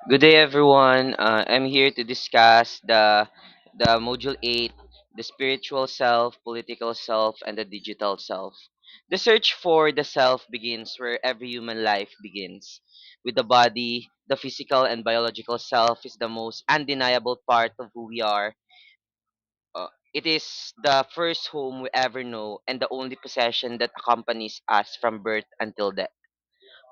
Good day, everyone. I'm here to discuss the module 8, the spiritual self, political self, and the digital self. The search for the self begins where every human life begins. With the body, the physical and biological self is the most undeniable part of who we are. It is the first home we ever know and the only possession that accompanies us from birth until death.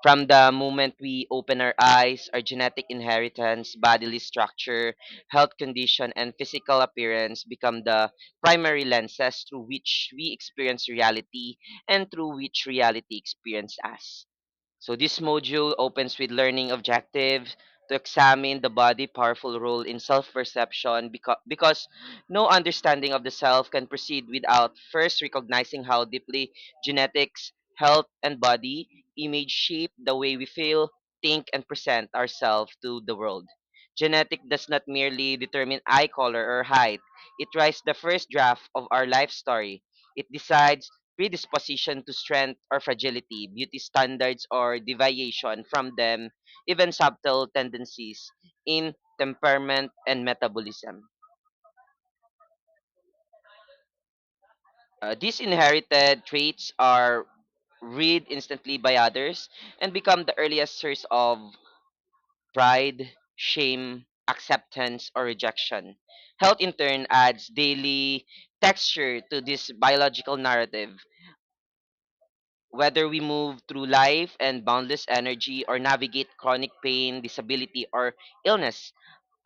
From the moment we open our eyes, our genetic inheritance, bodily structure, health condition, and physical appearance become the primary lenses through which we experience reality and through which reality experiences us. So this module opens with learning objectives to examine the body powerful role in self-perception because no understanding of the self can proceed without first recognizing how deeply genetics, health, and body image shape the way we feel, think, and present ourselves to the world. Genetic does not merely determine eye color or height. It writes the first draft of our life story. It decides predisposition to strength or fragility, beauty standards or deviation from them, even subtle tendencies in temperament and metabolism. These inherited traits are read instantly by others and become the earliest source of pride, shame, acceptance, or rejection. Health, in turn, adds daily texture to this biological narrative. Whether we move through life and boundless energy or navigate chronic pain, disability, or illness,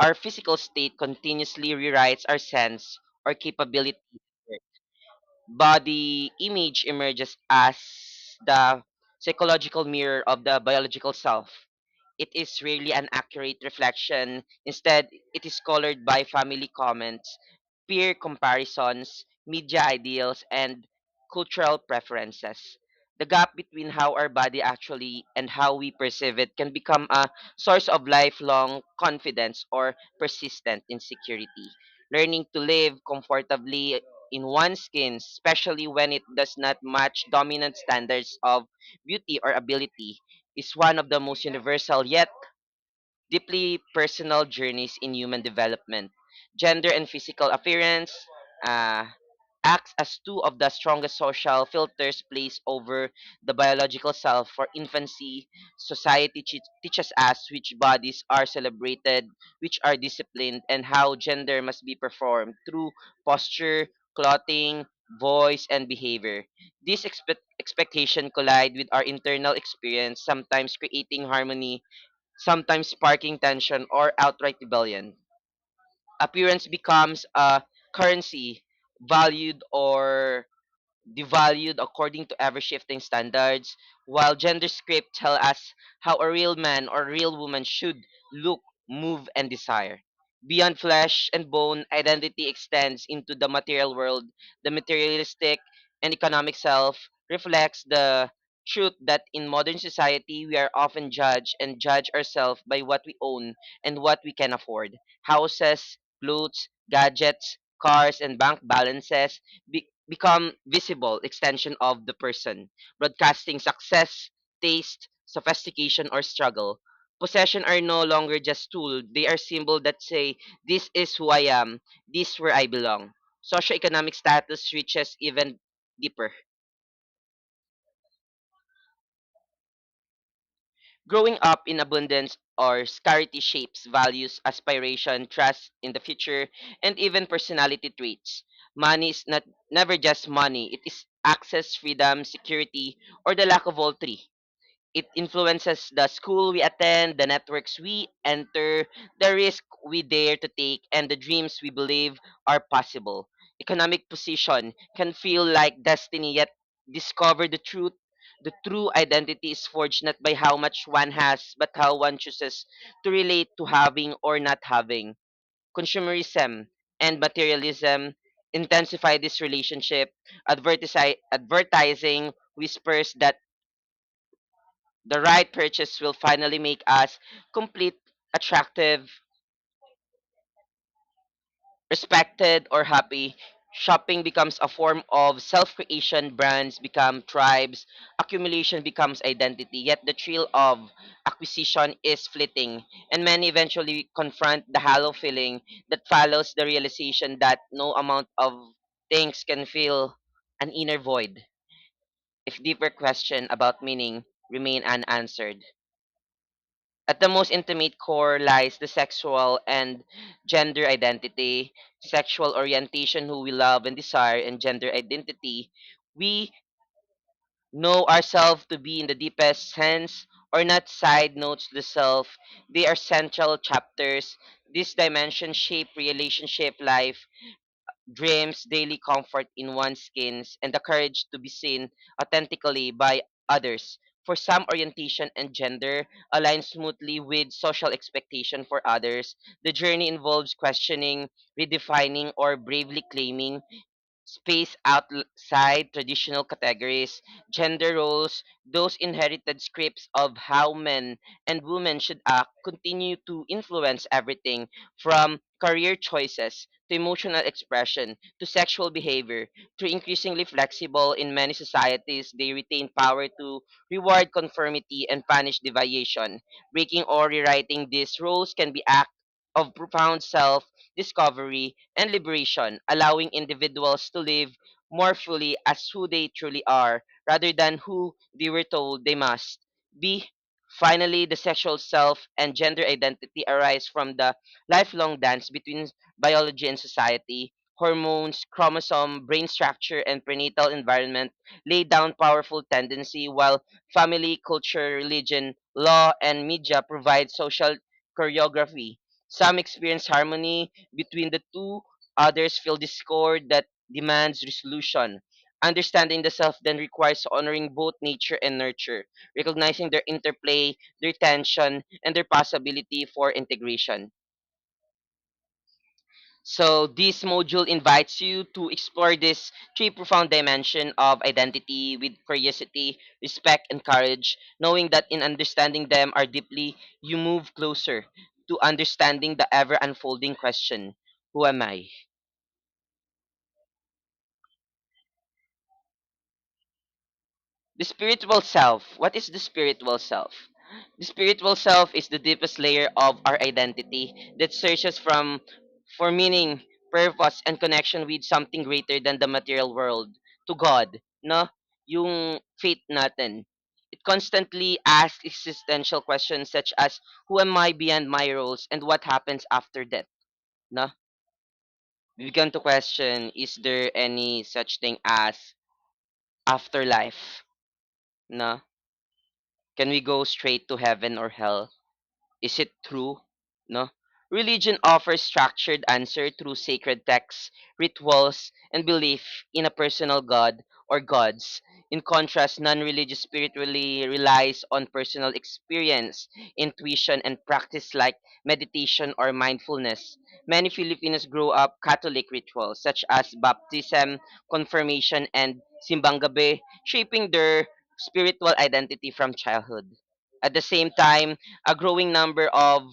our physical state continuously rewrites our sense or capability. Body image emerges as the psychological mirror of the biological self. It is rarely an accurate reflection. Instead, it is colored by family comments, peer comparisons, media ideals, and cultural preferences. The gap between how our body actually and how we perceive it can become a source of lifelong confidence or persistent insecurity. Learning to live comfortably in one's skin, especially when it does not match dominant standards of beauty or ability, is one of the most universal yet deeply personal journeys in human development. Gender and physical appearance uh, acts as two of the strongest social filters placed over the biological self for infancy. Society teaches us which bodies are celebrated, which are disciplined, and how gender must be performed through posture, clothing, voice, and behavior. These expectation collide with our internal experience, sometimes creating harmony, sometimes sparking tension or outright rebellion. Appearance becomes a currency, valued or devalued according to ever shifting standards, while gender script tell us how a real man or real woman should look, move, and desire. Beyond flesh and bone, identity extends into the material world. The materialistic and economic self reflects the truth that in modern society we are often judged and judge ourselves by what we own and what we can afford. Houses, clothes, gadgets, cars, and bank balances become visible extension of the person, broadcasting success, taste, sophistication, or struggle. Possession are no longer just tools; they are symbols that say, "This is who I am. This is where I belong." Socioeconomic status reaches even deeper. Growing up in abundance or scarcity shapes values, aspiration, trust in the future, and even personality traits. Money is not never just money. It is access, freedom, security, or the lack of all three. It influences the school we attend, the networks we enter, the risk we dare to take, and the dreams we believe are possible. Economic position can feel like destiny, yet discover the truth. The true identity is forged not by how much one has, but how one chooses to relate to having or not having. Consumerism and materialism intensify this relationship. Advertising whispers that the right purchase will finally make us complete, attractive, respected, or happy. Shopping becomes a form of self creation, brands become tribes, accumulation becomes identity. Yet the thrill of acquisition is fleeting, and many eventually confront the hollow feeling that follows the realization that no amount of things can fill an inner void if deeper questions about meaning remain unanswered. At the most intimate core lies the sexual and gender identity, sexual orientation, who we love and desire, and gender identity. We know ourselves to be in the deepest sense, or not side notes to the self. They are central chapters. This dimension shape relationship, life, dreams, daily comfort in one's skins, and the courage to be seen authentically by others. For some, orientation and gender align smoothly with social expectation. For others, the journey involves questioning, redefining, or bravely claiming space outside traditional categories, gender roles, those inherited scripts of how men and women should act continue to influence everything from career choices to emotional expression to sexual behavior. Through increasingly flexible in many societies, they retain power to reward conformity and punish deviation. Breaking or rewriting these roles can be act of profound self discovery, and liberation, allowing individuals to live more fully as who they truly are rather than who they were told they must be. Finally, the sexual self and gender identity arise from the lifelong dance between biology and society. Hormones, chromosome, brain structure, and prenatal environment lay down powerful tendency, while family, culture, religion, law, and media provide social choreography. Some experience harmony between the two, others feel discord that demands resolution. Understanding the self then requires honoring both nature and nurture, recognizing their interplay, their tension, and their possibility for integration. So this module invites you to explore this three profound dimension of identity with curiosity, respect, and courage, knowing that in understanding them are deeply, you move closer to understanding the ever unfolding question, who am I? The spiritual self. What is the spiritual self? The spiritual self is the deepest layer of our identity that searches for meaning, purpose, and connection with something greater than the material world, to God, no? Yung faith natin. It constantly asks existential questions such as who am I beyond my roles and what happens after death, no? We begin to question, is there any such thing as afterlife, no? Can we go straight to heaven or hell? Is it true? No. Religion offers structured answer through sacred texts, rituals, and belief in a personal God or gods. In contrast, non-religious spiritually relies on personal experience, intuition, and practice like meditation or mindfulness. Many Filipinos grow up Catholic rituals such as baptism, confirmation, and simbang gabi, shaping their spiritual identity from childhood. At the same time, a growing number of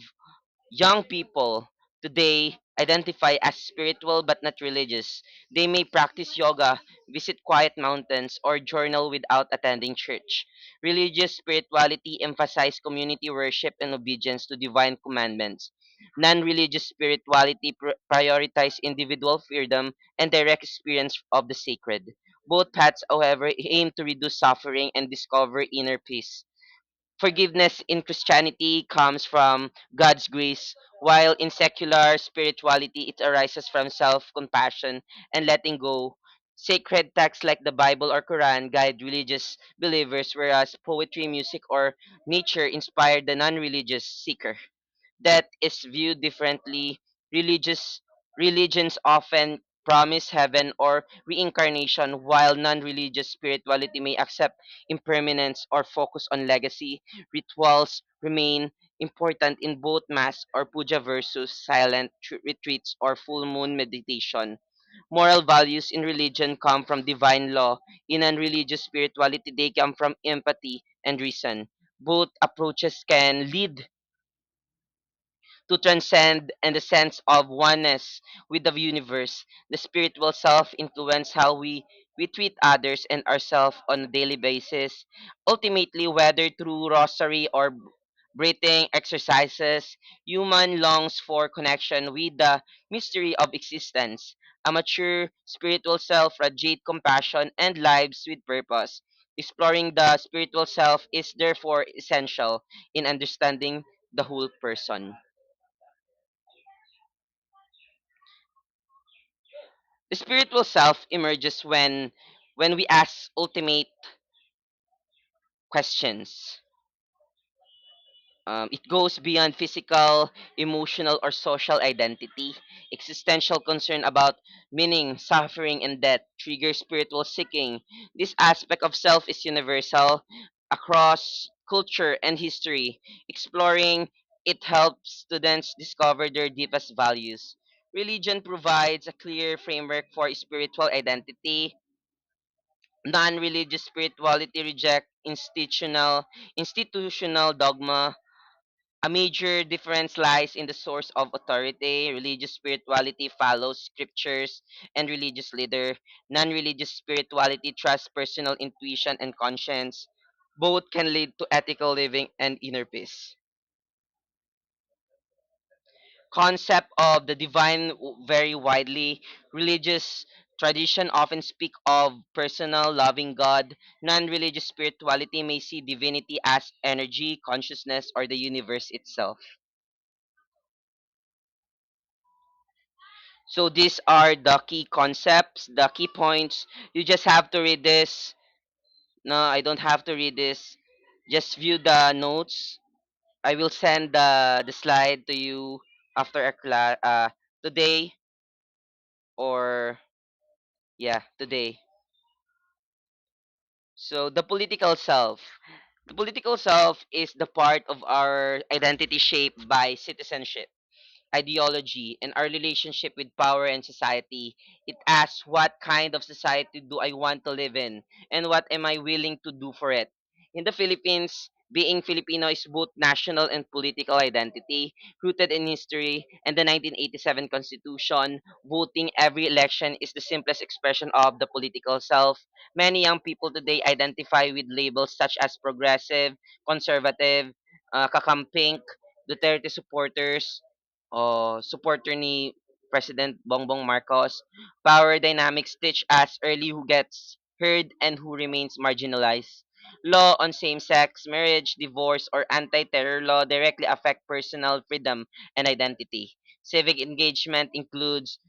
young people today identify as spiritual but not religious. They may practice yoga, visit quiet mountains, or journal without attending church. Religious spirituality emphasizes community worship and obedience to divine commandments. Non-religious spirituality prioritizes individual freedom and direct experience of the sacred. Both paths, however, aim to reduce suffering and discover inner peace. Forgiveness in Christianity comes from God's grace, while in secular spirituality it arises from self compassion and letting go. Sacred texts like the Bible or Quran guide religious believers, whereas poetry, music, or nature inspire the non religious seeker. That is viewed differently. Religious religions often promise heaven or reincarnation, while non-religious spirituality may accept impermanence or focus on legacy. Rituals remain important in both mass or puja versus silent retreats or full moon meditation. Moral values in religion come from divine law. In non-religious spirituality, they come from empathy and reason. Both approaches can lead to transcend and the sense of oneness with the universe. The spiritual self influence how we treat others and ourselves on a daily basis. Ultimately, whether through rosary or breathing exercises, human longs for connection with the mystery of existence. A mature spiritual self radiates compassion and lives with purpose. Exploring the spiritual self is therefore essential in understanding the whole person. The spiritual self emerges when we ask ultimate questions. It goes beyond physical, emotional, or social identity. Existential concern about meaning, suffering, and death triggers spiritual seeking. This aspect of self is universal across culture and history. Exploring it helps students discover their deepest values. Religion provides a clear framework for spiritual identity. Non-religious spirituality reject institutional dogma. A major difference lies in the source of authority. Religious spirituality follows scriptures and religious leader. Non-religious spirituality trusts personal intuition and conscience. Both can lead to ethical living and inner peace. Concept of the divine vary widely. Religious tradition often speak of personal loving God. Non-religious spirituality may see divinity as energy, consciousness, or the universe itself. So these are the key concepts, the key points. You just have to read this. No, I don't have to read this. Just view the notes. I will send the slide to you after a class today or yeah, today. So the political self. The political self is the part of our identity shaped by citizenship, ideology, and our relationship with power and society. It asks what kind of society do I want to live in and what am I willing to do for it. In the Philippines, being Filipino is both national and political identity, rooted in history and the 1987 Constitution. Voting every election is the simplest expression of the political self. Many young people today identify with labels such as progressive, conservative, kakampink, Duterte supporters, supporter ni President Bongbong Marcos. Power dynamics teach us early who gets heard and who remains marginalized. Law on same-sex marriage, divorce, or anti-terror law directly affect personal freedom and identity. Civic engagement includes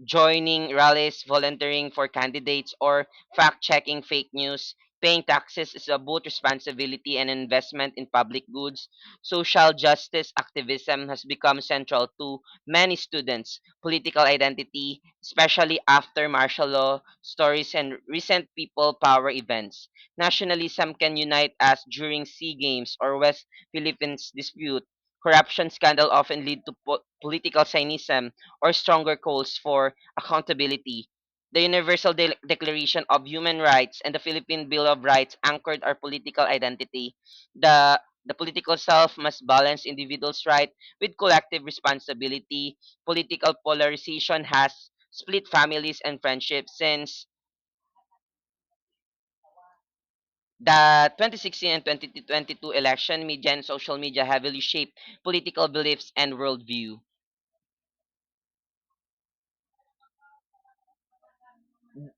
joining rallies, volunteering for candidates, or fact checking fake news. Paying taxes is a both responsibility and investment in public goods. Social justice activism has become central to many students' political identity, especially after martial law stories and recent people power events. Nationalism can unite us during Sea Games or West Philippines dispute. Corruption scandal often lead to political cynicism or stronger calls for accountability. The Universal Declaration of Human Rights and the Philippine Bill of Rights anchored our political identity. The political self must balance individuals' right with collective responsibility. Political polarization has split families and friendships since the 2016 and 2022 election. Media and social media heavily shaped political beliefs and worldview.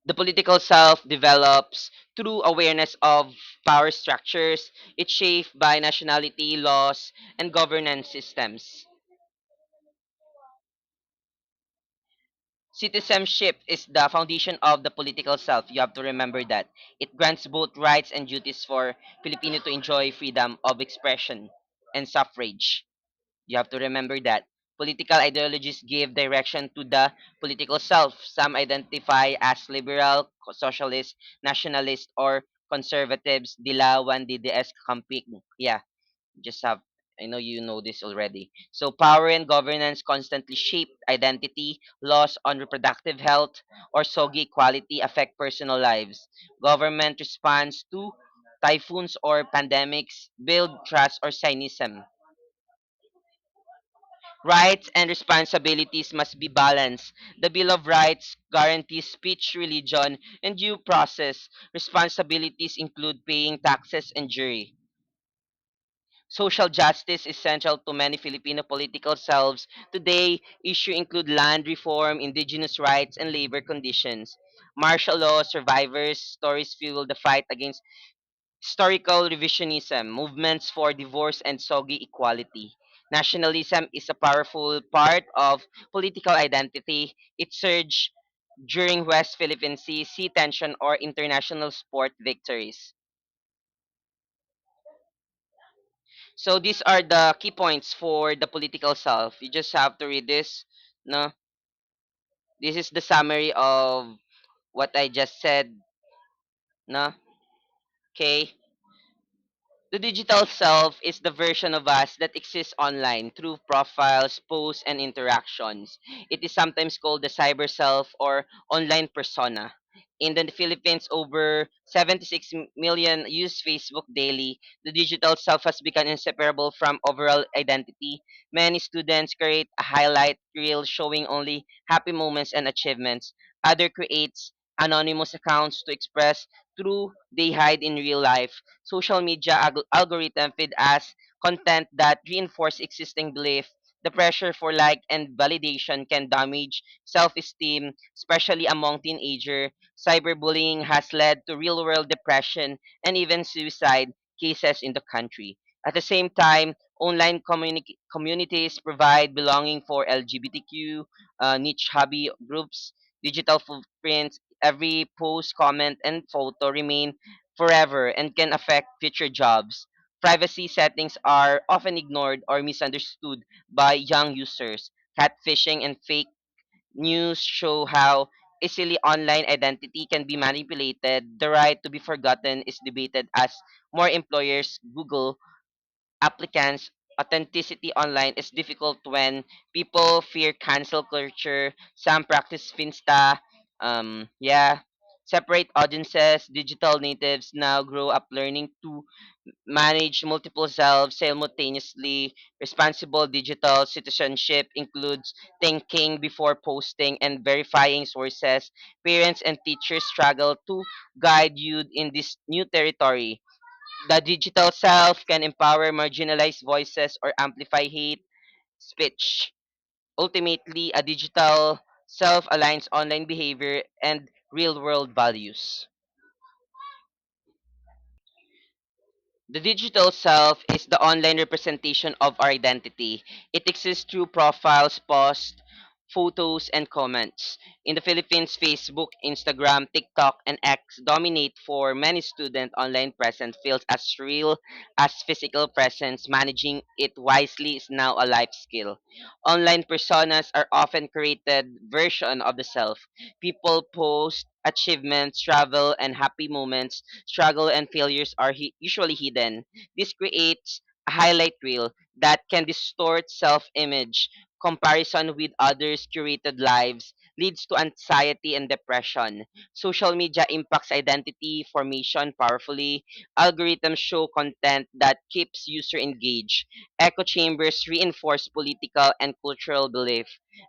The political self develops through awareness of power structures. It's shaped by nationality, laws, and governance systems. Citizenship is the foundation of the political self. You have to remember that. It grants both rights and duties for Filipino to enjoy freedom of expression and suffrage. You have to remember that. Political ideologies give direction to the political self. Some identify as liberal, socialist, nationalist, or conservatives. Dilawan, DDS, Kampik. Yeah, just have. I know you know this already. So power and governance constantly shape identity. Laws on reproductive health or SOGI equality affect personal lives. Government response to typhoons or pandemics build trust or cynicism. Rights and responsibilities must be balanced. The Bill of Rights guarantees speech, religion, and due process. Responsibilities include paying taxes and jury. Social justice is central to many Filipino political selves. Today, issues include land reform, indigenous rights, and labor conditions. Martial law survivors' stories fuel the fight against historical revisionism, movements for divorce and SOGI equality. Nationalism is a powerful part of political identity. It surged during West Philippine Sea tension or international sport victories. So these are the key points for the political self. You just have to read this. No, this is the summary of what I just said. No, okay. The digital self is the version of us that exists online through profiles, posts, and interactions. It is sometimes called the cyber self or online persona. In the Philippines, over 76 million use Facebook daily. The digital self has become inseparable from overall identity. Many students create a highlight reel showing only happy moments and achievements. Other creates anonymous accounts to express through they hide in real life. Social media algorithm feed us content that reinforce existing belief. The pressure for like and validation can damage self-esteem, especially among teenagers. Cyberbullying has led to real-world depression and even suicide cases in the country. At the same time, online communities provide belonging for LGBTQ, niche hobby groups, digital footprints. Every post, comment, and photo remain forever and can affect future jobs. Privacy settings are often ignored or misunderstood by young users. Catfishing and fake news show how easily online identity can be manipulated. The right to be forgotten is debated as more employers Google applicants. Authenticity online is difficult when people fear cancel culture. Some practice finsta. Yeah. Separate audiences. Digital natives now grow up learning to manage multiple selves simultaneously. Responsible digital citizenship includes thinking before posting and verifying sources. Parents and teachers struggle to guide you in this new territory. The digital self can empower marginalized voices or amplify hate speech. Ultimately, a digital self aligns online behavior and real world values. The digital self is the online representation of our identity. It exists through profiles, posts, photos, and comments. In the Philippines, Facebook, Instagram, TikTok, and X dominate for many student online presence feels as real as physical presence. Managing it wisely is now a life skill. Online personas are often created version of the self. People post achievements, travel, and happy moments. Struggle and failures are usually hidden. This creates a highlight reel that can distort self image. Comparison with others' curated lives leads to anxiety and depression. Social media impacts identity formation powerfully. Algorithms show content that keeps user engaged. Echo chambers reinforce political and cultural belief.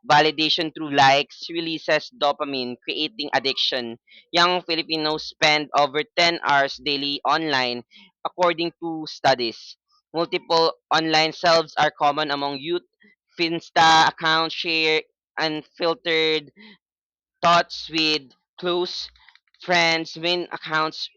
Validation through likes releases dopamine, creating addiction. Young Filipinos spend over 10 hours daily online, according to studies. Multiple online selves are common among youth. Finsta accounts share unfiltered thoughts with close friends. Main accounts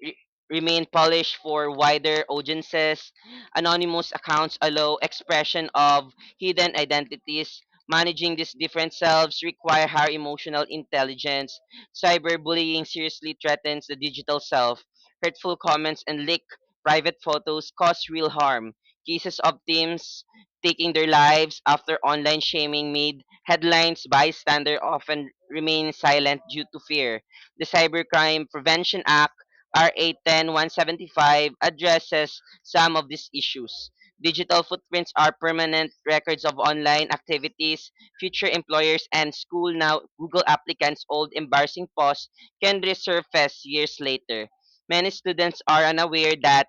remain polished for wider audiences. Anonymous accounts allow expression of hidden identities. Managing these different selves require higher emotional intelligence. Cyberbullying seriously threatens the digital self. Hurtful comments and leaked private photos cause real harm. Cases of teens taking their lives after online shaming made headlines. Bystander often remain silent due to fear. The Cybercrime Prevention Act RA 10175 addresses some of these issues. Digital footprints are permanent records of online activities. Future employers and school now Google applicants' old embarrassing posts can resurface years later. Many students are unaware that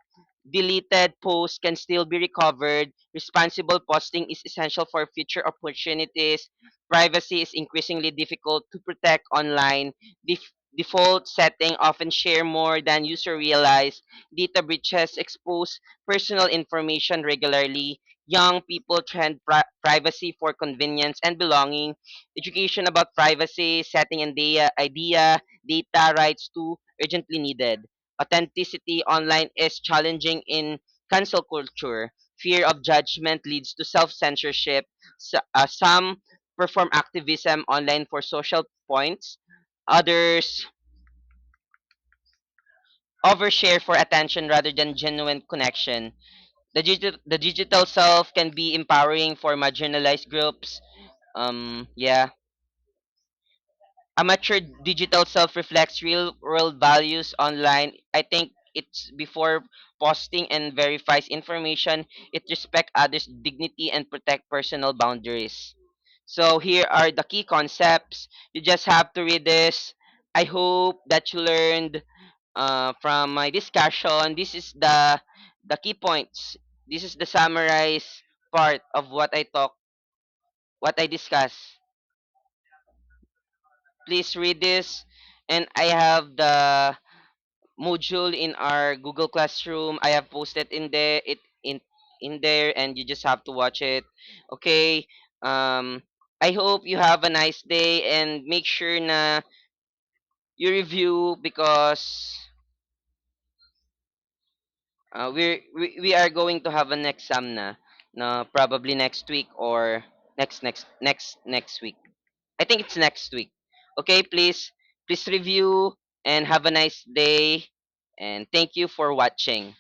Deleted posts can still be recovered. Responsible posting is essential for future opportunities. Privacy is increasingly difficult to protect online. Default setting often share more than user realize. Data breaches expose personal information regularly. Young people trend privacy for convenience and belonging. Education about privacy, setting and data rights too urgently needed. Authenticity online is challenging in cancel culture. Fear of judgment leads to self censorship. Some perform activism online for social points. Others overshare for attention rather than genuine connection. The digital self can be empowering for marginalized groups. Yeah, a mature digital self reflects real world values online. I think it's before posting and verifies information, it respect others' dignity and protect personal boundaries. So here are the key concepts. You just have to read this. I hope that you learned from my discussion. This is the key points. This is the summarized part of what I discussed. Please read this, and I have the module in our Google Classroom. I have posted in there, and you just have to watch it. Okay. I hope you have a nice day, and make sure na you review because we are going to have an exam na probably next week or next week. I think it's next week. Okay, please review and have a nice day, and thank you for watching.